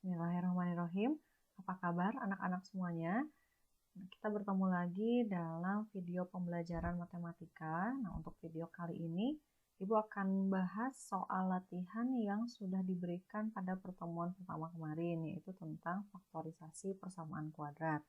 Bismillahirrahmanirrahim. Apa kabar anak-anak semuanya? Kita bertemu lagi dalam video pembelajaran matematika. Nah, untuk video kali ini, Ibu akan membahas soal latihan yang sudah diberikan pada pertemuan pertama kemarin, yaitu tentang faktorisasi persamaan kuadrat.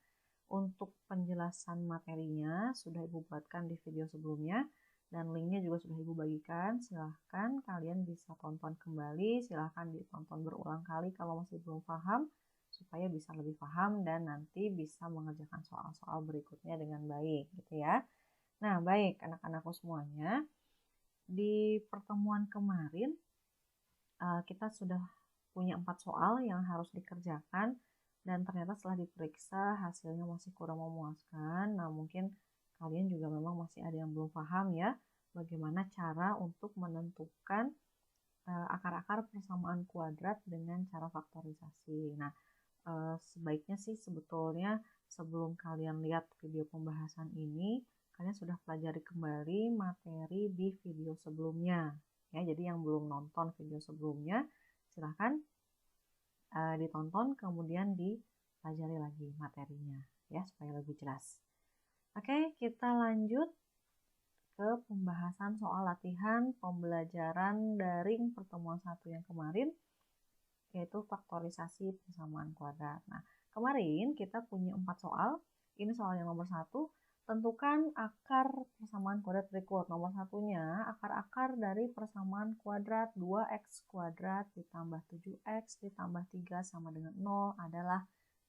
Untuk penjelasan materinya sudah Ibu buatkan di video sebelumnya, dan linknya juga sudah Ibu bagikan. Silahkan kalian bisa tonton kembali, silahkan ditonton berulang kali kalau masih belum paham, supaya bisa lebih paham dan nanti bisa mengerjakan soal-soal berikutnya dengan baik, gitu ya. Nah, baik anak-anakku semuanya, di pertemuan kemarin kita sudah punya 4 soal yang harus dikerjakan, dan ternyata setelah diperiksa hasilnya masih kurang memuaskan. Nah, mungkin kalian juga memang masih ada yang belum paham ya, bagaimana cara untuk menentukan akar-akar persamaan kuadrat dengan cara faktorisasi. Nah, sebaiknya sih sebetulnya sebelum kalian lihat video pembahasan ini, kalian sudah pelajari kembali materi di video sebelumnya. Ya, jadi yang belum nonton video sebelumnya, silahkan ditonton kemudian dipelajari lagi materinya ya supaya lebih jelas. Oke, kita lanjut ke pembahasan soal latihan pembelajaran daring pertemuan 1 yang kemarin, yaitu faktorisasi persamaan kuadrat. Nah, kemarin kita punya 4 soal. Ini soal yang nomor 1, tentukan akar persamaan kuadrat berikut. Nomor 1-nya, akar-akar dari persamaan kuadrat 2x kuadrat ditambah 7x ditambah 3 sama dengan 0 adalah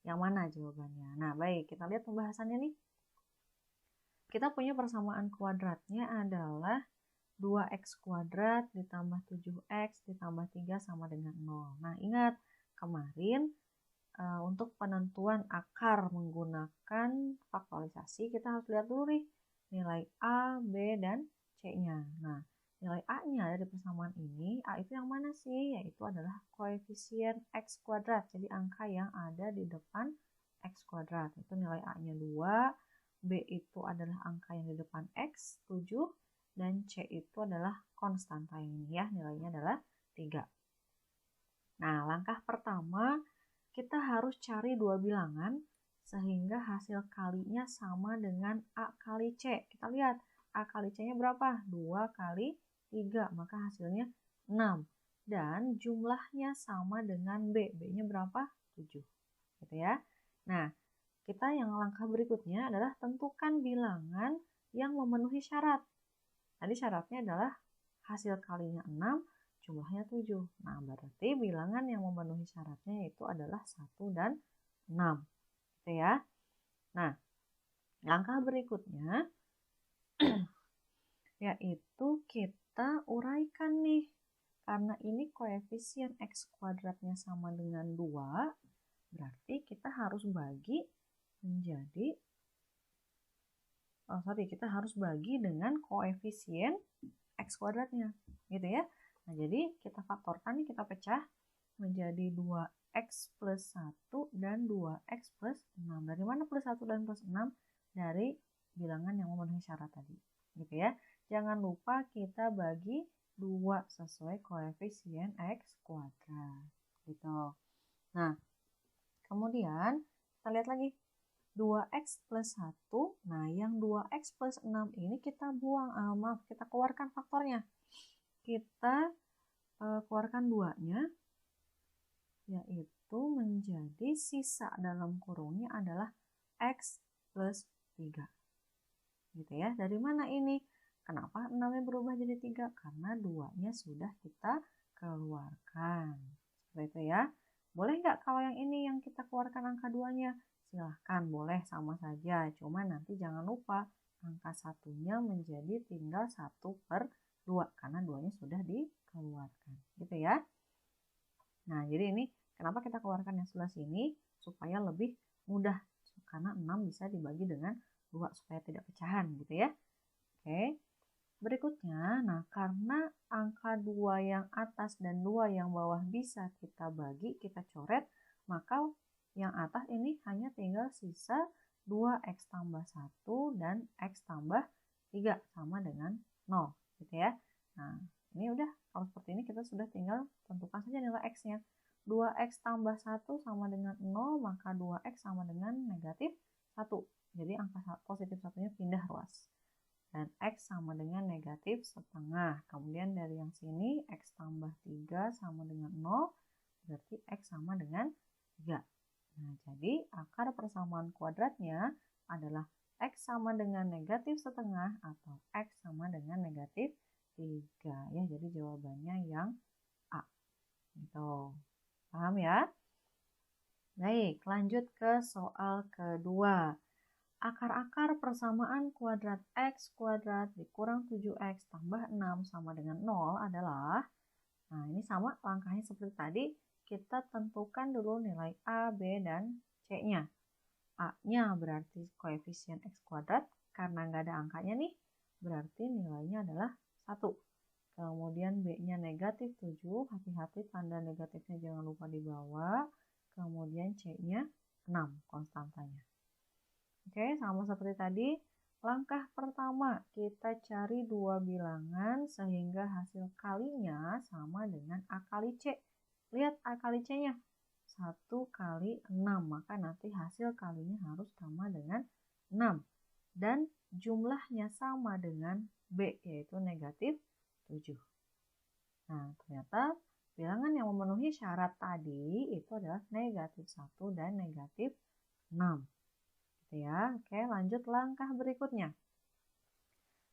yang mana jawabannya? Nah, baik, kita lihat pembahasannya nih. Kita punya persamaan kuadratnya adalah 2x kuadrat ditambah 7x ditambah 3 sama dengan 0. Nah, ingat kemarin untuk penentuan akar menggunakan faktorisasi, kita harus lihat dulu nih nilai A, B, dan C-nya. Nah, nilai A-nya dari persamaan ini, A itu yang mana sih? Yaitu adalah koefisien X kuadrat. Jadi angka yang ada di depan X kuadrat. Itu nilai A-nya 2, B itu adalah angka yang di depan X, 7, dan C itu adalah konstanta ini ya, nilainya adalah 3. Nah, langkah pertama, kita harus cari dua bilangan sehingga hasil kalinya sama dengan A kali C. Kita lihat A kali C-nya berapa? 2 kali 3, maka hasilnya 6. Dan jumlahnya sama dengan B. B-nya berapa? 7. Gitu ya. Nah, kita yang langkah berikutnya adalah tentukan bilangan yang memenuhi syarat. Tadi syaratnya adalah hasil kalinya 6, jumlahnya 7. Nah, berarti bilangan yang memenuhi syaratnya itu adalah 1 dan 6. Gitu ya. Nah, langkah berikutnya yaitu kita uraikan nih. Karena ini koefisien X kuadratnya sama dengan 2, berarti kita harus bagi menjadi kita harus bagi dengan koefisien X kuadratnya, gitu ya. Nah, jadi kita faktorkan nih, kita pecah menjadi 2x plus 1 dan 2x plus 6. Dari mana plus 1 dan plus 6? Dari bilangan yang memenuhi syarat tadi, gitu ya. Jangan lupa kita bagi 2 sesuai koefisien X kuadrat, gitu. Nah, kemudian kita lihat lagi 2x plus 1, nah yang 2x plus 6 ini kita buang, kita keluarkan faktornya. Kita keluarkan 2-nya, yaitu menjadi sisa dalam kurungnya adalah x plus 3. Gitu ya, dari mana ini? Kenapa 6-nya berubah jadi 3? Karena 2-nya sudah kita keluarkan. Seperti itu ya. Boleh nggak kalau yang ini yang kita keluarkan angka 2-nya? Silahkan, boleh sama saja. Cuma nanti jangan lupa angka 1-nya menjadi tinggal 1/2 karena 2-nya sudah dikeluarkan. Gitu ya. Nah, jadi ini kenapa kita keluarkan yang sebelah sini? Supaya lebih mudah. Karena 6 bisa dibagi dengan 2 supaya tidak pecahan gitu ya. Oke. Berikutnya, nah karena angka 2 yang atas dan 2 yang bawah bisa kita bagi, kita coret, maka yang atas ini hanya tinggal sisa 2x tambah 1 dan x tambah 3 sama dengan 0 gitu ya. Nah, ini udah, kalau seperti ini kita sudah tinggal tentukan saja nilai x-nya. 2x tambah 1 sama dengan 0, maka 2x sama dengan negatif 1. Jadi angka positif satunya pindah ruas. Dan x sama dengan negatif setengah. Kemudian dari yang sini x tambah 3 sama dengan 0, berarti x sama dengan 3. Nah, jadi akar persamaan kuadratnya adalah x sama dengan negatif setengah atau x sama dengan negatif 3. Ya, jadi jawabannya yang A. Gitu. Paham ya? Baik, lanjut ke soal kedua. Akar-akar persamaan kuadrat x kuadrat dikurang 7x tambah 6 sama dengan 0 adalah, nah ini sama langkahnya seperti tadi, kita tentukan dulu nilai A, B, dan C-nya. A-nya berarti koefisien x kuadrat, karena nggak ada angkanya nih, berarti nilainya adalah 1. Kemudian B-nya negatif 7, hati-hati tanda negatifnya jangan lupa dibawa. Kemudian C-nya 6, konstantanya. Oke, sama seperti tadi. Langkah pertama, kita cari dua bilangan sehingga hasil kalinya sama dengan A kali C. Lihat A kali C-nya. 1 kali 6, maka nanti hasil kalinya harus sama dengan 6. Dan jumlahnya sama dengan B, yaitu negatif 7. Nah, ternyata bilangan yang memenuhi syarat tadi itu adalah negatif 1 dan negatif 6. Gitu ya. Oke, lanjut langkah berikutnya.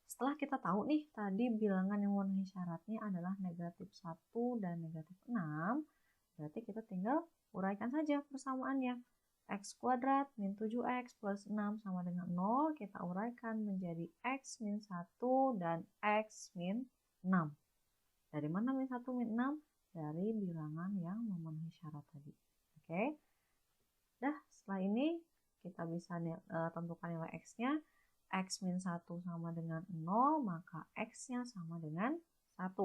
Setelah kita tahu nih, tadi bilangan yang memenuhi syaratnya adalah negatif 1 dan negatif 6, berarti kita tinggal uraikan saja persamaannya. X kuadrat min 7x plus 6 sama dengan 0, kita uraikan menjadi x min 1 dan x min 6. Dari mana min 1 min 6? Dari bilangan yang memenuhi syarat tadi. Oke. Dah, setelah ini kita bisa tentukan nilai x-nya. X min 1 sama dengan 0, maka x-nya sama dengan 1.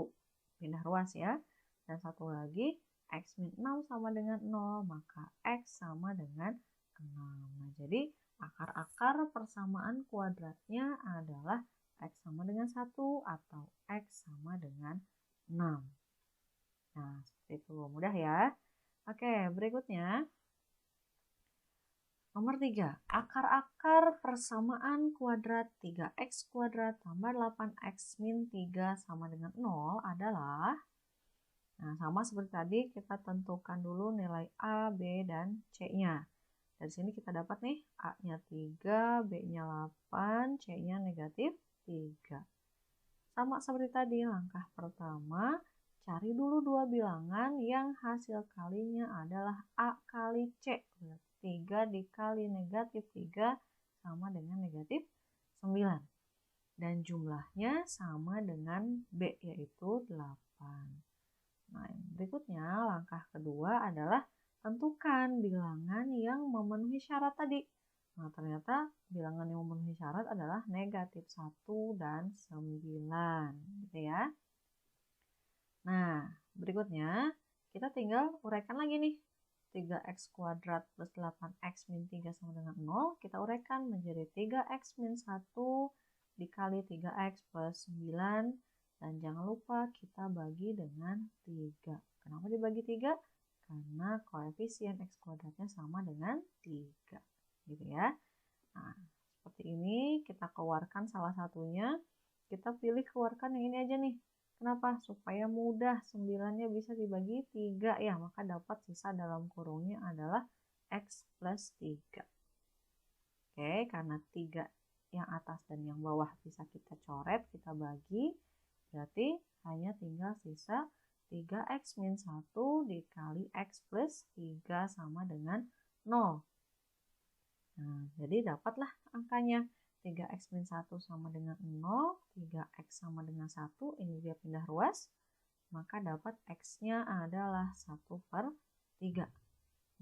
Pindah ruas ya. Dan satu lagi, x min 6 sama dengan 0, maka x sama dengan 6. Nah, jadi akar-akar persamaan kuadratnya adalah x sama dengan 1 atau x sama dengan 6. Nah, seperti itu. Mudah ya. Oke, berikutnya. Nomor 3. Akar-akar persamaan kuadrat 3x kuadrat tambah 8x min 3 sama dengan 0 adalah, nah sama seperti tadi, kita tentukan dulu nilai A, B, dan C-nya. Dari sini kita dapat nih, A-nya 3, B-nya 8, C-nya negatif 3. Sama seperti tadi, langkah pertama, cari dulu dua bilangan yang hasil kalinya adalah A kali C. 3 dikali negatif 3 sama dengan negatif 9. Dan jumlahnya sama dengan B, yaitu 8. Nah, berikutnya langkah kedua adalah tentukan bilangan yang memenuhi syarat tadi. Nah, ternyata bilangan yang memenuhi syarat adalah negatif 1 dan 9. Gitu ya. Nah, berikutnya kita tinggal uraikan lagi nih. 3x kuadrat plus 8x min 3 sama dengan 0. Kita uraikan menjadi 3x min 1 dikali 3x plus 9. Dan jangan lupa kita bagi dengan 3. Kenapa dibagi 3? Karena koefisien x kuadratnya sama dengan 3. Gitu ya. Nah, seperti ini kita keluarkan salah satunya. Kita pilih keluarkan yang ini aja nih. Kenapa? Supaya mudah, 9-nya bisa dibagi 3 ya, maka dapat sisa dalam kurungnya adalah x plus 3. Oke, karena 3 yang atas dan yang bawah bisa kita coret, kita bagi, berarti hanya tinggal sisa 3x min 1 dikali x plus 3 sama dengan 0. Nah, jadi dapatlah angkanya. 3x min 1 sama dengan 0, 3x sama dengan 1, ini dia pindah ruas, maka dapat x-nya adalah 1/3.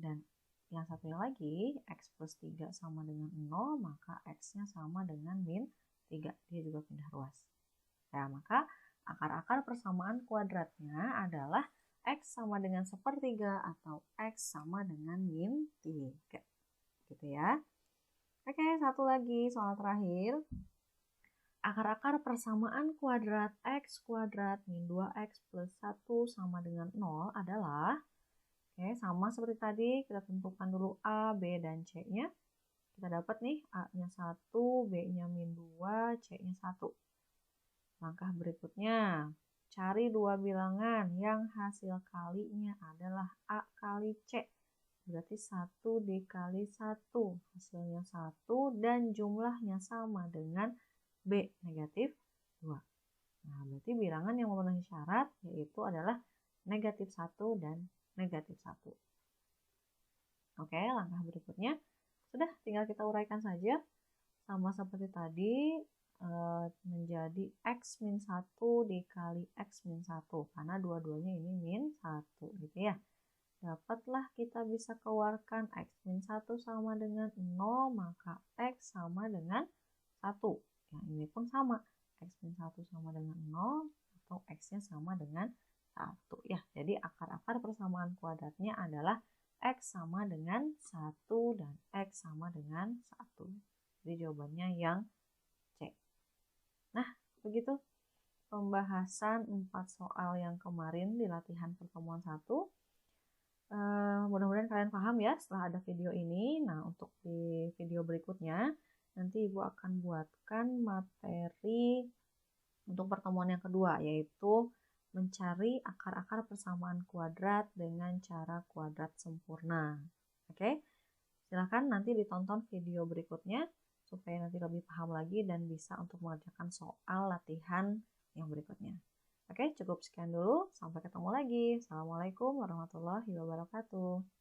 Dan yang satunya lagi, x plus 3 sama dengan 0, maka x-nya sama dengan min 3, dia juga pindah ruas. Ya, maka akar-akar persamaan kuadratnya adalah x sama dengan 1/3 atau x sama dengan min 3. Gitu ya. Oke, satu lagi soal terakhir. Akar-akar persamaan kuadrat x kuadrat min 2x plus 1 sama dengan 0 adalah, Oke, sama seperti tadi, kita tentukan dulu A, B, dan C-nya. Kita dapat nih, A-nya 1, B-nya min 2, C-nya 1. Langkah berikutnya, cari dua bilangan yang hasil kalinya adalah A kali C. Berarti 1 dikali 1, hasilnya 1 dan jumlahnya sama dengan B, negatif 2. Nah, berarti bilangan yang memenuhi syarat yaitu adalah negatif 1 dan negatif 1. Oke, langkah berikutnya sudah, tinggal kita uraikan saja. Sama seperti tadi, menjadi X min 1 dikali X min 1. Karena dua-duanya ini min 1 gitu ya. Dapatlah kita bisa keluarkan X min 1 sama dengan 0, maka X sama dengan 1. Yang ini pun sama. X min 1 sama dengan 0 atau X-nya sama dengan 1 ya. Jadi akar-akar persamaan kuadratnya adalah X sama dengan 1 dan X sama dengan 1. Jadi jawabannya yang C. Nah, begitu pembahasan 4 soal yang kemarin di latihan pertemuan 1. Mudah-mudahan kalian paham ya setelah ada video ini. Nah, untuk di video berikutnya, nanti Ibu akan buatkan materi untuk pertemuan yang kedua, yaitu mencari akar-akar persamaan kuadrat dengan cara kuadrat sempurna. Oke, silahkan nanti ditonton video berikutnya supaya nanti lebih paham lagi dan bisa untuk mengerjakan soal latihan yang berikutnya. Oke, cukup sekian dulu. Sampai ketemu lagi. Assalamualaikum warahmatullahi wabarakatuh.